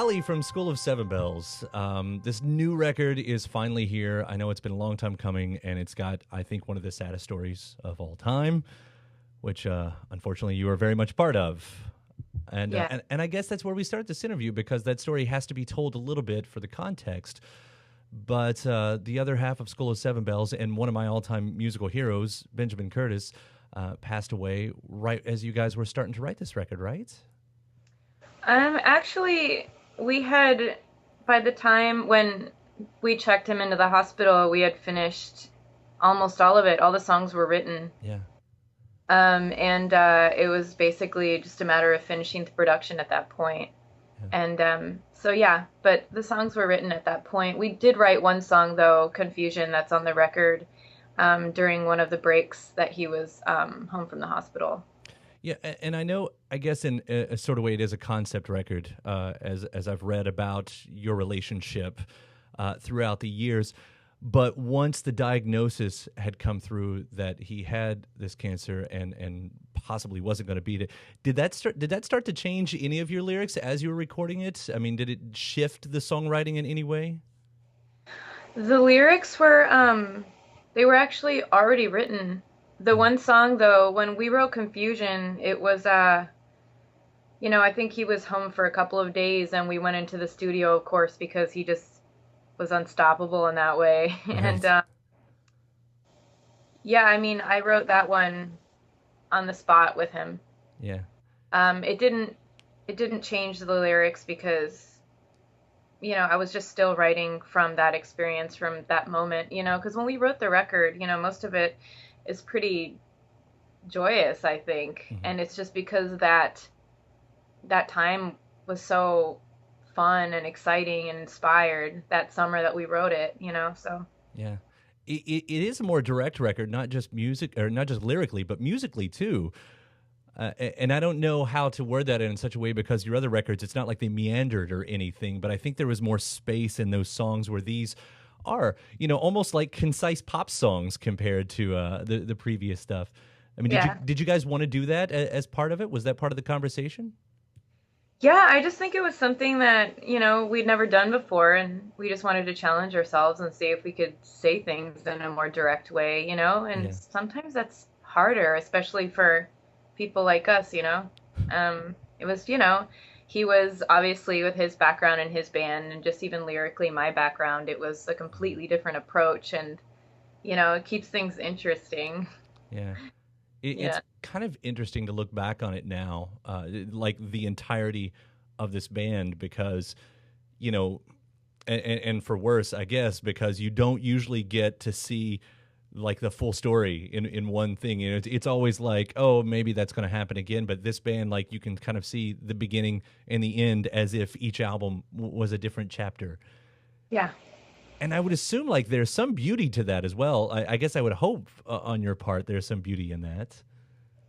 Ali from School of Seven Bells. This new record is finally here. I know it's been a long time coming, and it's got, I think, one of the saddest stories of all time, which unfortunately you are very much part of. And, Yeah. and I guess that's where we start this interview, because that story has to be told a little bit for the context. But the other half of School of Seven Bells and one of my all-time musical heroes, Benjamin Curtis, passed away right as you guys were starting to write this record, right? Actually, we had, by the time when we checked him into the hospital, we had finished almost all of it. All the songs were written. Yeah. And it was basically just a matter of finishing the production at that point. Yeah. And so, yeah, but the songs were written at that point. We did write one song, though, Confusion, that's on the record, during one of the breaks that he was home from the hospital. Yeah, and I know, I guess in a sort of way, it is a concept record, as I've read about your relationship throughout the years. But once the diagnosis had come through that he had this cancer and possibly wasn't going to beat it, did that start to change any of your lyrics as you were recording it? I mean, did it shift the songwriting in any way? The lyrics were, they were actually already written. The Yeah. one song, though, when we wrote Confusion, it was, I think he was home for a couple of days and we went into the studio, of course, because he just was unstoppable in that way. And, Right. yeah, I mean, I wrote that one on the spot with him. Yeah. It didn't change the lyrics because, I was just still writing from that experience, from that moment, because when we wrote the record, most of it is pretty joyous, I think. Hmm. And it's just because that time was so fun and exciting and inspired that summer that we wrote it, so Yeah. It is a more direct record, not just music or not just lyrically, but musically too. And I don't know how to word that in such a way, because your other records, it's not like they meandered or anything, but I think there was more space in those songs, where these are, almost like concise pop songs compared to the previous stuff. I mean, yeah. did you guys want to do that as part of it? Was that part of the conversation? Yeah, I just think it was something that, we'd never done before, and we just wanted to challenge ourselves and see if we could say things in a more direct way, and Yeah. sometimes that's harder, especially for people like us, It was, he was obviously, with his background in his band and just even lyrically my background, it was a completely different approach, and, it keeps things interesting. Yeah. It's Yeah. kind of interesting to look back on it now, like the entirety of this band, because, you know, and for worse, I guess, because you don't usually get to see like the full story in one thing. It's always like, oh, maybe that's going to happen again. But this band, like, you can kind of see the beginning and the end as if each album was a different chapter. Yeah. And I would assume like there's some beauty to that as well. I guess I would hope on your part there's some beauty in that.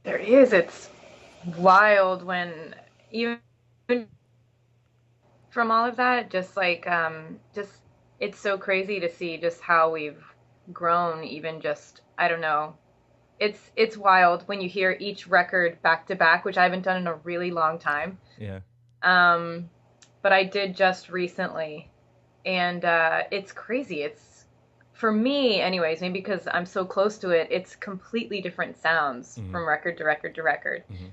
There is. It's wild when even from all of that, just like just it's so crazy to see just how we've grown, even just I don't know. It's wild when you hear each record back to back, which I haven't done in a really long time. Yeah. Um, but I did just recently, and it's crazy. It's for me, anyways, maybe because I'm so close to it, it's completely different sounds Hmm. from record to record to record. Hmm.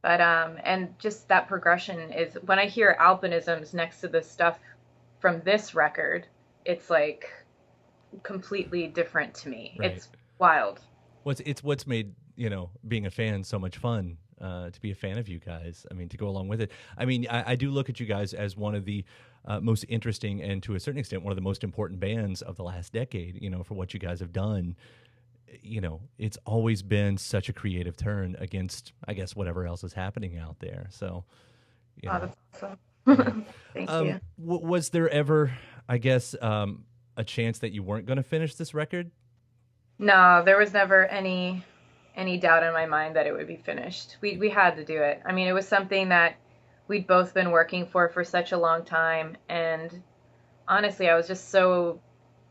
But and just that progression is when I hear albinisms next to the stuff from this record, it's like completely different to me. Right. It's wild. What's made, being a fan so much fun, to be a fan of you guys. I mean, to go along with it. I mean, I do look at you guys as one of the most interesting, and to a certain extent one of the most important bands of the last decade, for what you guys have done. It's always been such a creative turn against, I guess, whatever else is happening out there. So, you Oh, know, that's yeah. awesome. Thank you. Was there ever, I guess, a chance that you weren't going to finish this record? No, there was never any doubt in my mind that it would be finished. We had to do it. I mean, it was something that we'd both been working for such a long time, and honestly, I was just so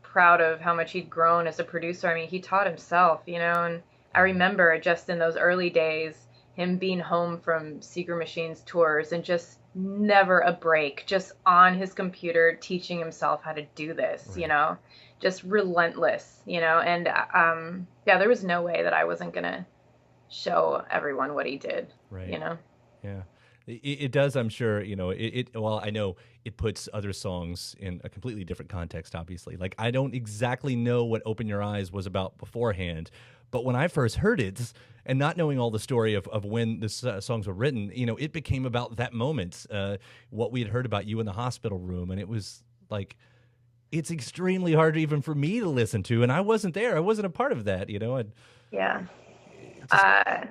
proud of how much he'd grown as a producer. I mean, he taught himself, and I remember just in those early days him being home from Secret Machines tours and just never a break, just on his computer teaching himself how to do this, Right. just relentless, and yeah, there was no way that I wasn't gonna show everyone what he did, you Right. know. Yeah. It does, I'm sure, well, I know it puts other songs in a completely different context, obviously. Like, I don't exactly know what Open Your Eyes was about beforehand, but when I first heard it, and not knowing all the story of when the songs were written, it became about that moment, what we had heard about you in the hospital room. And it was like, it's extremely hard even for me to listen to. And I wasn't there, I wasn't a part of that, And Yeah. it just, Uh,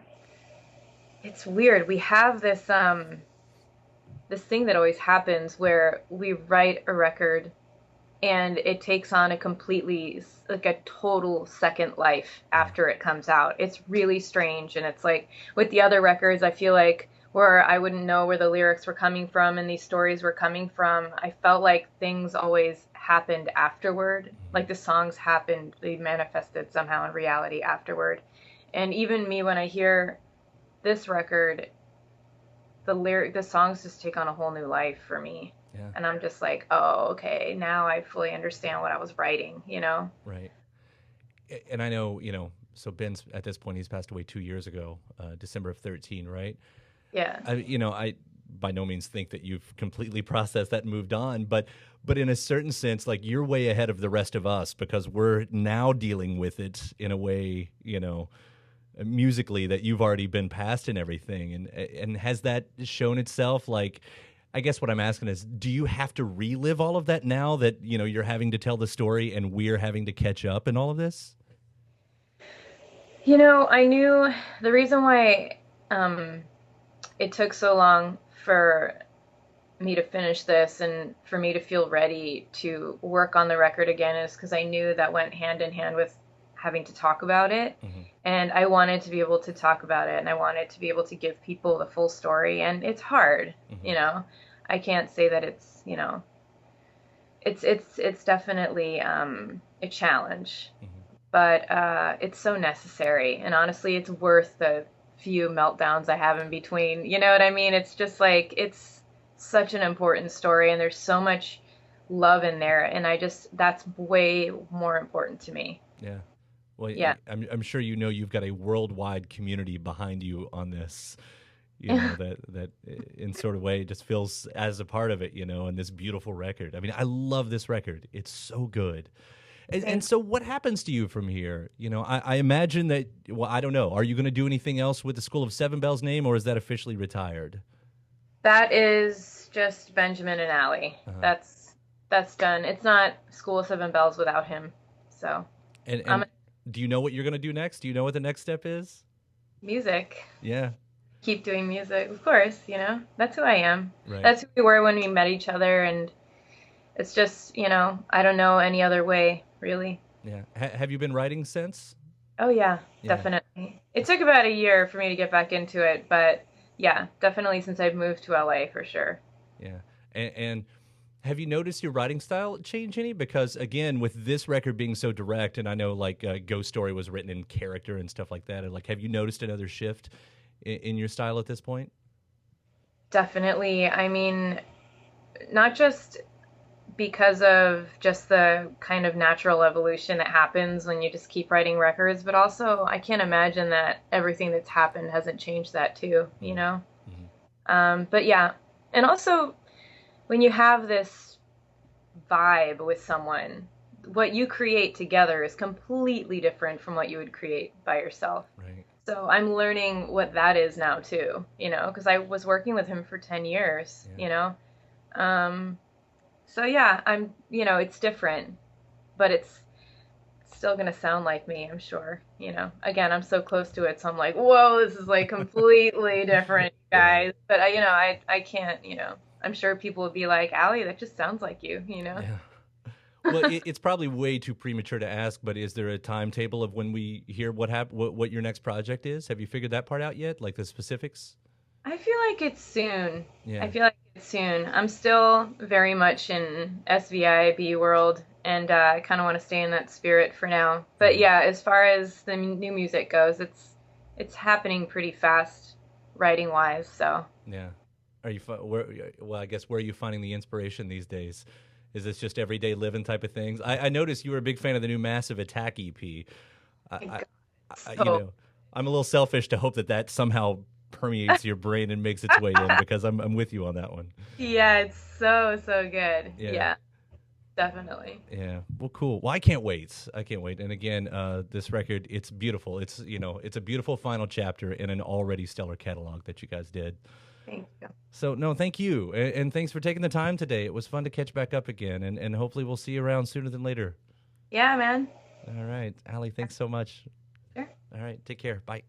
it's weird. We have this thing that always happens where we write a record and it takes on a completely, like, a total second life yeah, after it comes out. It's really strange, and it's like with the other records, I feel like where I wouldn't know where the lyrics were coming from and these stories were coming from, I felt like things always happened afterward. mhm, Like the songs happened, they manifested somehow in reality afterward. And even me, when I hear this record, the songs just take on a whole new life for me. yeah, And I'm just like, oh, okay, now I fully understand what I was writing. right. And I know, so Ben's at this point, he's passed away 2 years ago, December of 13, right? Yeah. I by no means think that you've completely processed that and moved on, but in a certain sense, like, you're way ahead of the rest of us because we're now dealing with it in a way, musically, that you've already been past and everything. And has that shown itself? Like, I guess what I'm asking is, do you have to relive all of that now that, you're having to tell the story and we're having to catch up in all of this? I knew the reason why um, it took so long for me to finish this and for me to feel ready to work on the record again is because I knew that went hand in hand with having to talk about it. Hmm. And I wanted to be able to talk about it and I wanted to be able to give people the full story. And it's hard, Hmm. you know. I can't say that it's definitely a challenge, Hmm. but it's so necessary. And honestly, it's worth the few meltdowns I have in between. You know what I mean? It's just like it's such an important story, and there's so much love in there, and that's way more important to me. Yeah. Well, Yeah. I'm sure you've got a worldwide community behind you on this. That in sort of way just feels as a part of it. And this beautiful record. I mean, I love this record. It's so good. And Thank so, what happens to you from here? I imagine that. Well, I don't know. Are you going to do anything else with the School of Seven Bells name, or is that officially retired? That is just Benjamin and Allie. Uh-huh. That's done. It's not School of Seven Bells without him. So I'm And do you know what you're going to do next? Do you know what the next step is? music. Yeah. Keep doing music, of course. That's who I am. Right. That's who we were when we met each other, and it's just, I don't know any other way, really. Yeah. Have you been writing since? Oh yeah, Yeah. definitely. It took about a year for me to get back into it, but yeah, definitely since I've moved to LA for sure. Yeah. And have you noticed your writing style change any? Because again, with this record being so direct, and I know, like, Ghost Story was written in character and stuff like that. And, like, have you noticed another shift in your style at this point? Definitely. I mean, not just because of just the kind of natural evolution that happens when you just keep writing records, but also I can't imagine that everything that's happened hasn't changed that too. Mm-hmm. But yeah, and also when you have this vibe with someone, what you create together is completely different from what you would create by yourself. Right. So I'm learning what that is now too, because I was working with him for 10 years, Yeah. you know. Um, so yeah, it's different, but it's still gonna sound like me, I'm sure. Again, I'm so close to it, so I'm like, whoa, this is like completely different, Yeah. guys. But I can't, I'm sure people would be like, Allie, that just sounds like you. Yeah. Well, it's probably way too premature to ask, but is there a timetable of when we hear what your next project is? Have you figured that part out yet? Like the specifics? I feel like it's soon. I Yeah. feel like it's soon. I'm still very much in SVIIB world, and I kind of want to stay in that spirit for now. But Hmm. yeah, as far as the new music goes, it's happening pretty fast, writing wise. So Yeah. Are you well, I guess where are you finding the inspiration these days? Is this just everyday living type of things? I noticed you were a big fan of the new Massive Attack EP. I, So I'm a little selfish to hope that that somehow permeates your brain and makes its way in, because I'm with you on that one. yeah, it's so good. Yeah. Yeah, definitely. Yeah. Well, cool. Well, I can't wait. I can't wait. And again, this record, it's beautiful. It's, it's a beautiful final chapter in an already stellar catalog that you guys did. Thank you. So, no, thank you. And thanks for taking the time today. It was fun to catch back up again. And hopefully we'll see you around sooner than later. Yeah, man. All right. Allie, thanks so much. Sure. All right. Take care. Bye.